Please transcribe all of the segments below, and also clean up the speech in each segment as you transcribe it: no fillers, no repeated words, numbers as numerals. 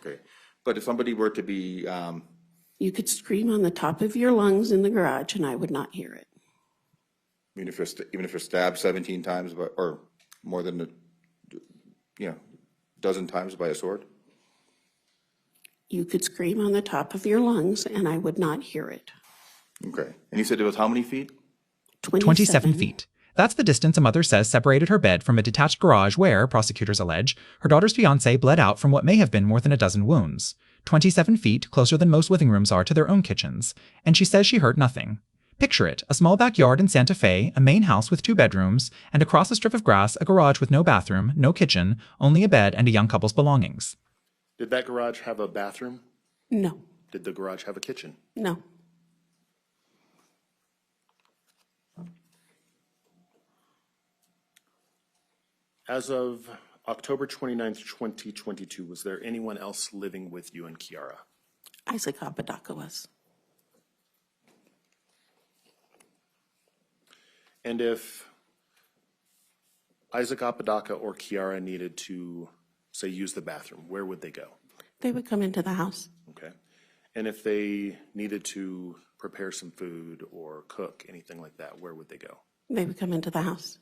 Okay. But if somebody were to be, You could scream on the top of your lungs in the garage and I would not hear it. even if you're stabbed 17 times, or more than a dozen times by a sword? You could scream on the top of your lungs and I would not hear it. Okay. And you said it was how many feet? 27 feet. That's the distance a mother says separated her bed from a detached garage where, prosecutors allege, her daughter's fiancé bled out from what may have been more than a dozen wounds. 27 feet, closer than most living rooms are to their own kitchens. And she says she heard nothing. Picture it, a small backyard in Santa Fe, a main house with 2 bedrooms, and across a strip of grass, a garage with no bathroom, no kitchen, only a bed and a young couple's belongings. Did that garage have a bathroom? No, Did the garage have a kitchen? no. As of October 29th, 2022, was there anyone else living with you and Kiara? Isaac Apodaca was. And if Isaac Apodaca or Kiara needed to, say, use the bathroom, where would they go? They would come into the house. Okay. And if they needed to prepare some food or cook, anything like that, where would they go? They would come into the house.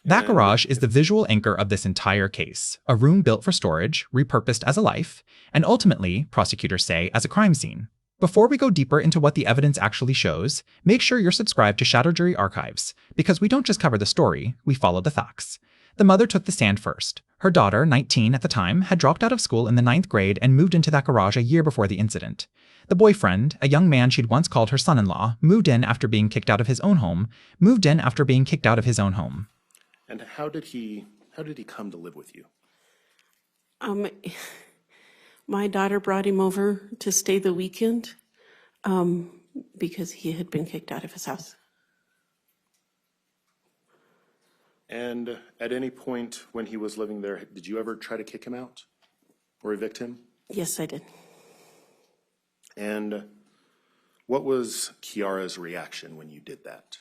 That garage is the visual anchor of this entire case, a room built for storage, repurposed as a life, and ultimately, prosecutors say, as a crime scene. Before we go deeper into what the evidence actually shows, make sure you're subscribed to Shadow Jury Archives, because we don't just cover the story, we follow the facts. The mother took the stand first. Her daughter, 19 at the time, had dropped out of school in the 9th grade and moved into that garage a year before the incident. The boyfriend, a young man she'd once called her son-in-law, moved in after being kicked out of his own home. And how did he come to live with you? My daughter brought him over to stay the weekend because he had been kicked out of his house. And at any point when he was living there, did you ever try to kick him out or evict him? Yes, I did. And what was Kiara's reaction when you did that?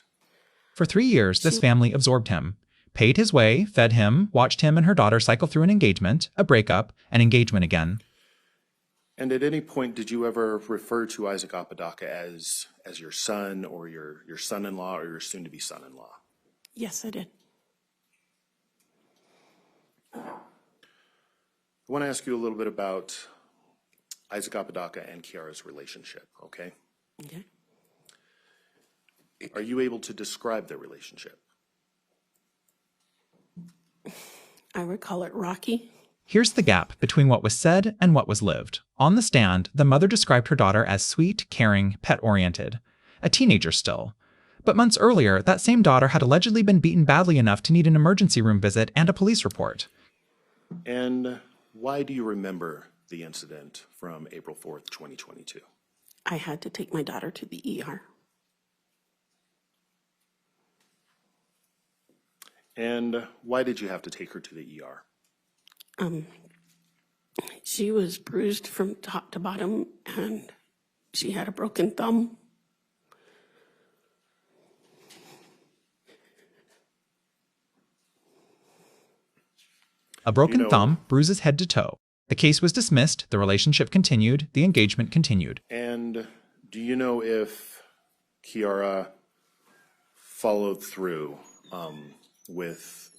For 3 years, this family absorbed him, paid his way, fed him, watched him and her daughter cycle through an engagement, a breakup, an engagement again. And at any point, did you ever refer to Isaac Apodaca as your son or your son-in-law or your soon-to-be son-in-law? Yes, I did. I want to ask you a little bit about Isaac Apodaca and Kiara's relationship, okay? Okay. Are you able to describe their relationship? I would call it rocky. Here's the gap between what was said and what was lived. On the stand, the mother described her daughter as sweet, caring, pet-oriented. A teenager still. But months earlier, that same daughter had allegedly been beaten badly enough to need an emergency room visit and a police report. And why do you remember the incident from April 4th, 2022? I had to take my daughter to the ER. And why did you have to take her to the ER? She was bruised from top to bottom and she had a broken thumb. A broken thumb, bruises head to toe. The case was dismissed, the relationship continued, the engagement continued. And do you know if Kiara followed through with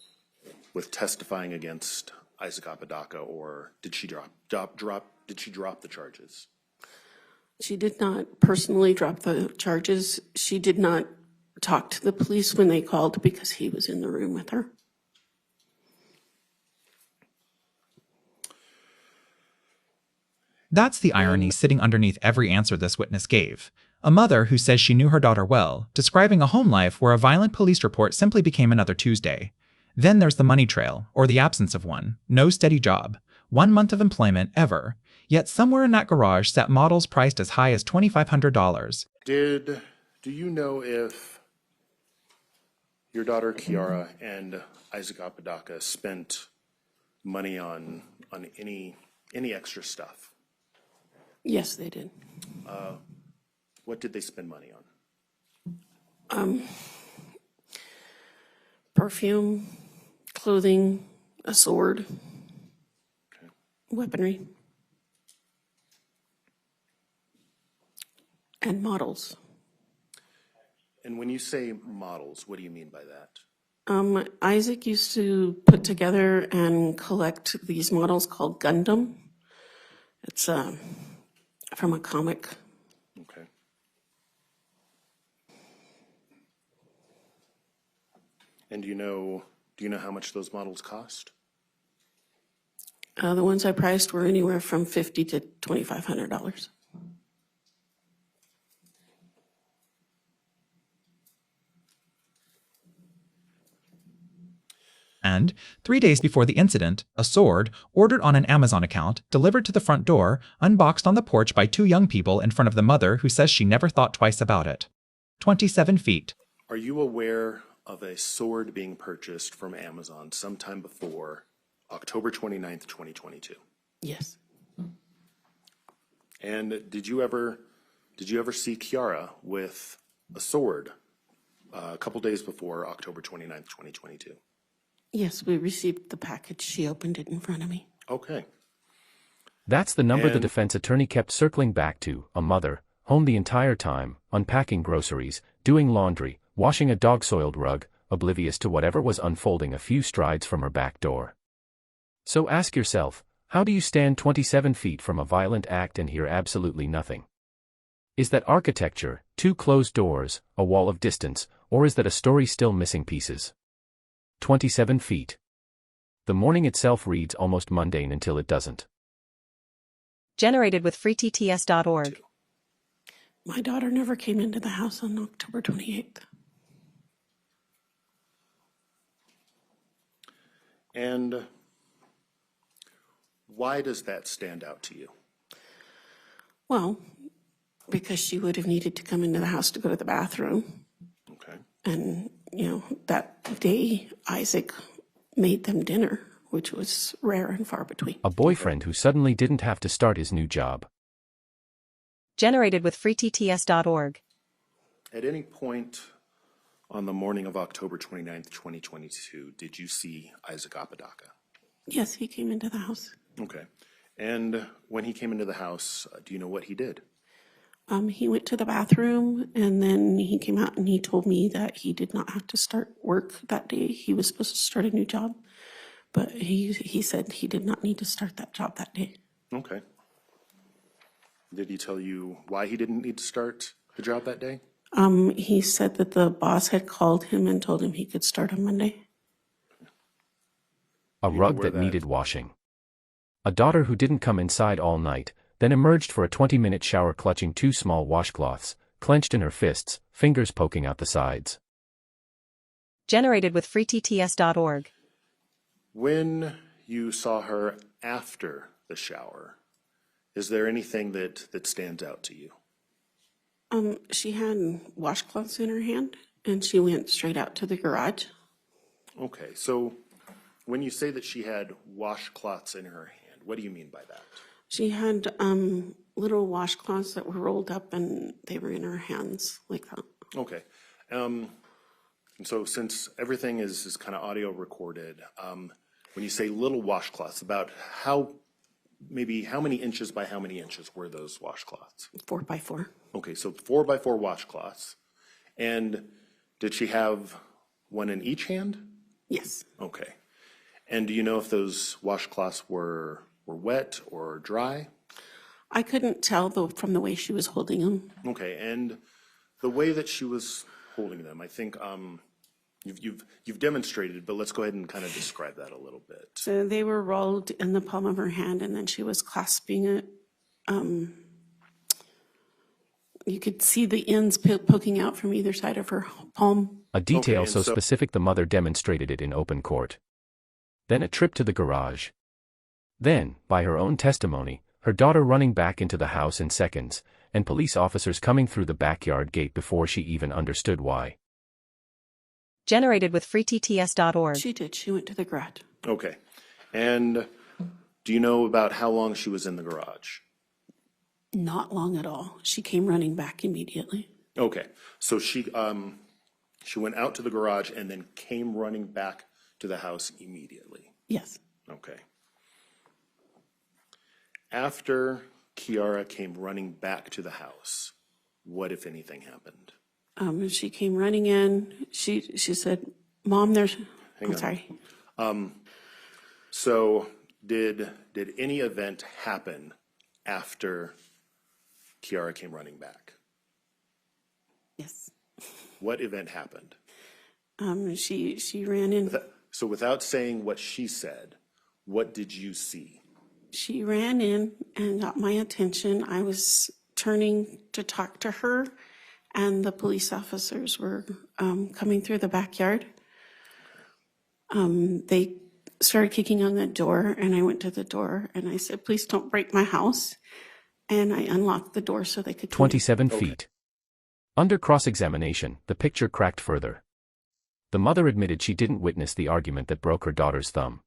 testifying against Isaac Apodaca, or did she drop the charges? She did not personally drop the charges. She did not talk to the police when they called because he was in the room with her. That's the irony sitting underneath every answer this witness gave. A mother who says she knew her daughter well, describing a home life where a violent police report simply became another Tuesday. Then there's the money trail, or the absence of one. No steady job. 1 month of employment ever. Yet somewhere in that garage sat models priced as high as $2,500. Do you know if your daughter Kiara and Isaac Apodaca spent money on any extra stuff? Yes, they did. What did they spend money on? Perfume, clothing, A sword. Weaponry. And models. And when you say models, what do you mean by that? Isaac used to put together and collect these models called Gundam. It's from a comic. Okay. And do you know how much those models cost? The ones I priced were anywhere from $50 to $2,500. And 3 days before the incident, a sword, ordered on an Amazon account, delivered to the front door, unboxed on the porch by 2 young people in front of the mother who says she never thought twice about it. 27 feet. Are you aware of a sword being purchased from Amazon sometime before October 29th, 2022? Yes. And did you ever see Kiara with a sword a couple days before October 29th, 2022? Yes, we received the package. She opened it in front of me. Okay. That's the number the And- defense attorney kept circling back to, a mother, home the entire time, unpacking groceries, doing laundry, washing a dog-soiled rug, oblivious to whatever was unfolding a few strides from her back door. So ask yourself, how do you stand 27 feet from a violent act and hear absolutely nothing? Is that architecture, 2 closed doors, a wall of distance, or is that a story still missing pieces? 27 feet. The morning itself reads almost mundane until it doesn't. Generated with freetts.org. My daughter never came into the house on October 28th. And why does that stand out to you? Well, because she would have needed to come into the house to go to the bathroom. Okay. And, that day, Isaac made them dinner, which was rare and far between. A boyfriend who suddenly didn't have to start his new job. Generated with freetts.org. At any point on the morning of October 29th, 2022, did you see Isaac Apodaca? Yes, he came into the house. Okay. And when he came into the house, do you know what he did? He went to the bathroom, and then he came out and he told me that he did not have to start work that day. He was supposed to start a new job, but he said he did not need to start that job that day. Okay. Did he tell you why he didn't need to start the job that day? He said that the boss had called him and told him he could start on Monday. A You know rug where that that- needed washing. A daughter who didn't come inside all night, then emerged for a 20-minute shower clutching 2 small washcloths, clenched in her fists, fingers poking out the sides. Generated with freetts.org. When you saw her after the shower, is there anything that stands out to you? She had washcloths in her hand, and she went straight out to the garage. Okay, so when you say that she had washcloths in her hand, what do you mean by that? She had little washcloths that were rolled up, and they were in her hands like that. Okay. And so since everything is kind of audio recorded, when you say little washcloths, about how many inches by how many inches were those washcloths? 4x4. Okay, so 4x4 washcloths. And did she have one in each hand? Yes. Okay. And do you know if those washcloths were wet or dry? I couldn't tell though from the way she was holding them. Okay, and the way that she was holding them, I think you've demonstrated, but let's go ahead and kind of describe that a little bit. So they were rolled in the palm of her hand, and then she was clasping it. You could see the ends poking out from either side of her palm. A detail Okay, so and so- specific the mother demonstrated it in open court. Then a trip to the garage. Then, by her own testimony, her daughter running back into the house in seconds, and police officers coming through the backyard gate before she even understood why. Generated with freetts.org. She did. She went to the garage. Okay. And do you know about how long she was in the garage? Not long at all. She came running back immediately. Okay. So she went out to the garage and then came running back to the house immediately. Yes. Okay. After Kiara came running back to the house, what, if anything, happened? She came running in. She said, "Mom, there's." Hang I'm on. sorry. So did any event happen after Kiara came running back? Yes. What event happened? She ran in. So without saying what she said, what did you see? She ran in and got my attention. I was turning to talk to her, and the police officers were coming through the backyard. They started kicking on the door, and I went to the door, and I said, "Please don't break my house." And I unlocked the door so they could come in. 27 feet. Under cross-examination, the picture cracked further. The mother admitted she didn't witness the argument that broke her daughter's thumb.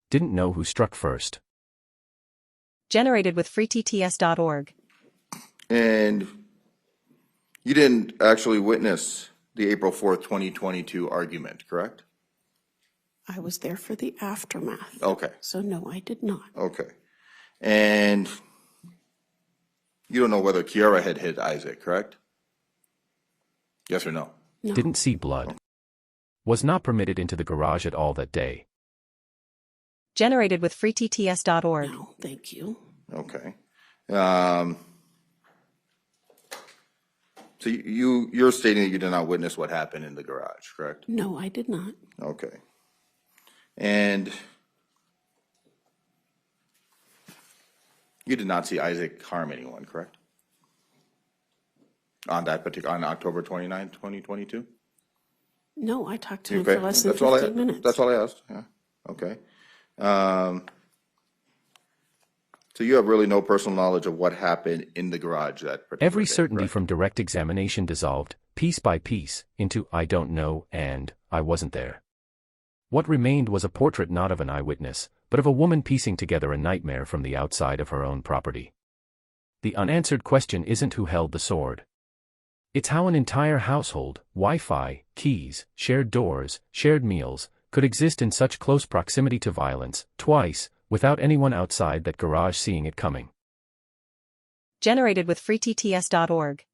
Didn't know who struck first. Generated with freetts.org. And you didn't actually witness the April 4th, 2022 argument, correct? I was there for the aftermath. Okay, So no, I did not. okay. And you don't know whether Kiara had hit Isaac, correct? Yes or no? No. Didn't see blood. Was not permitted into the garage at all that day. Generated with freetts.org. No, thank you. Okay. So you're stating that you did not witness what happened in the garage, correct? No, I did not. Okay. And you did not see Isaac harm anyone, correct? On October 29, 2022? No, I talked to him Okay, for less than that's all 15 minutes. That's all I asked, yeah, okay. So you have really no personal knowledge of what happened in the garage that particular Every day, certainty correct? from direct examination dissolved, piece by piece, into I don't know and I wasn't there. What remained was a portrait not of an eyewitness, but of a woman piecing together a nightmare from the outside of her own property. The unanswered question isn't who held the sword. It's how an entire household, Wi-Fi, keys, shared doors, shared meals, could exist in such close proximity to violence, twice, without anyone outside that garage seeing it coming. Generated with freetts.org.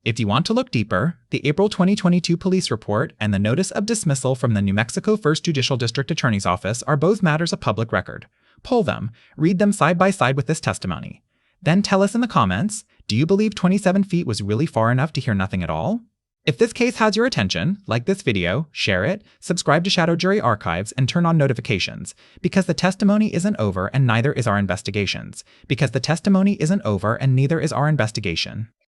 If you want to look deeper, the April 2022 police report and the notice of dismissal from the New Mexico 1st Judicial District Attorney's Office are both matters of public record. Pull them, read them side by side with this testimony. Then tell us in the comments, do you believe 27 feet was really far enough to hear nothing at all? If this case has your attention, like this video, share it, subscribe to Shadow Jury Archives, and turn on notifications, because the testimony isn't over and neither is our investigations. Because the testimony isn't over and neither is our investigation.